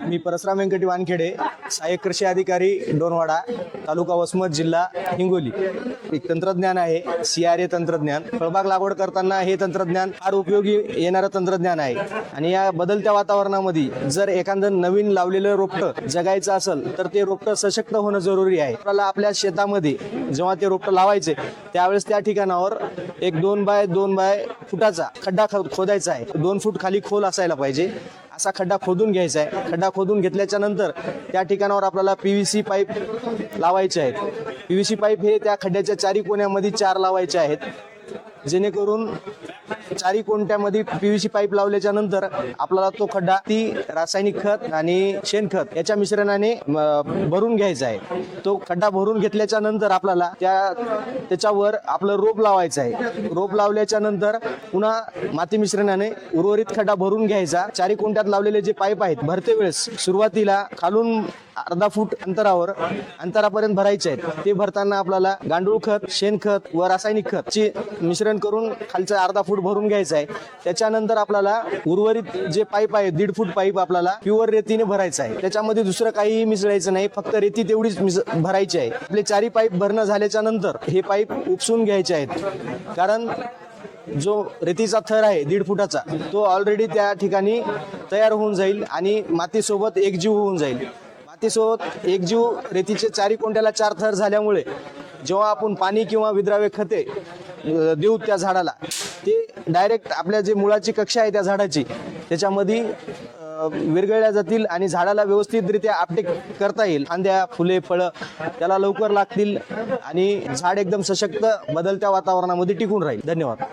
मी परसराम व्यंकटी वानखेडे, सहाय्यक कृषी अधिकारी डोनवाडा, तालुका वसमत, जिल्हा हिंगोली. एक तंत्रज्ञान आहे CRA तंत्रज्ञान. फळबाग लागवड करताना हे तंत्रज्ञान फार उपयोगी येणारं तंत्रज्ञान आहे. आणि या बदलत्या वातावरणामध्ये जर एखादं नवीन लावलेलं रोपटं जगायचं असेल तर ते रोपटं सशक्त होणं जरुरी आहे. आपल्याला आपल्या शेतामध्ये जेव्हा ते रोपटं लावायचे त्यावेळेस त्या ठिकाणावर एक 2 बाय 2 फुटाचा खड्डा खोदायचा आहे. 2 फूट खाली खोल असायला पाहिजे. असा खड्डा खोदून घ्यायचा आहे. खड्डा खोदून घेतल्याच्या नंतर त्या ठिकाणावर आपल्याला PVC पाईप लावायचे आहेत. PVC पाईप हे त्या खड्ड्याच्या चारी कोण्यामध्ये 4 लावायचे आहेत, जेणेकरून चारी कोणत्यामध्ये PVC पाईप लावल्याच्या नंतर आपल्याला तो खड्डा ती रासायनिक खत आणि शेणखत याच्या मिश्रणाने भरून घ्यायचा आहे. तो खड्डा भरून घेतल्याच्या नंतर आपल्याला त्याच्यावर आपलं रोप लावायचं आहे. रोप लावल्याच्या नंतर पुन्हा माती मिश्रणाने उर्वरित खड्डा भरून घ्यायचा. चारी कोणत्यात लावलेले जे पाईप आहेत भरते वेळेस सुरुवातीला खालून अर्धा फूट अंतरापर्यंत भरायचे आहेत. ते भरताना आपल्याला गांडूळ खत, शेणखत व रासायनिक खत चे मिश्रण करून खालचं अर्धा फूट भरून घ्यायचं आहे. त्याच्यानंतर आपल्याला उर्वरित जे पाईप आहे 1.5 फूट पाईप आपल्याला प्युअर रेतीने भरायचं आहे. त्याच्यामध्ये दुसरं काहीही मिसळायचं नाही, फक्त रेती तेवढीच भरायची आहे. आपले चारी पाईप भरणं झाल्याच्या नंतर हे पाईप उपसून घ्यायचे आहेत, कारण जो रेतीचा थर आहे 1.5 फुटाचा तो ऑलरेडी त्या ठिकाणी तयार होऊन जाईल आणि मातीसोबत एकजीव होऊन जाईल. मातीसोबत एकजीव रेतीचे चारी कोणत्याला 4 थर झाल्यामुळे जेव्हा आपण पाणी किंवा विद्राव्य खते देऊ त्या झाडाला ते डायरेक्ट आपल्या जे मुळाची कक्षा आहे त्या झाडाची त्याच्यामध्ये विरघळल्या जातील आणि झाडाला व्यवस्थितरित्या आपटेक करता येईल. फांद्या, फुले, फळं त्याला लवकर लागतील आणि झाड एकदम सशक्त बदलत्या वातावरणामध्ये टिकून राहील. धन्यवाद.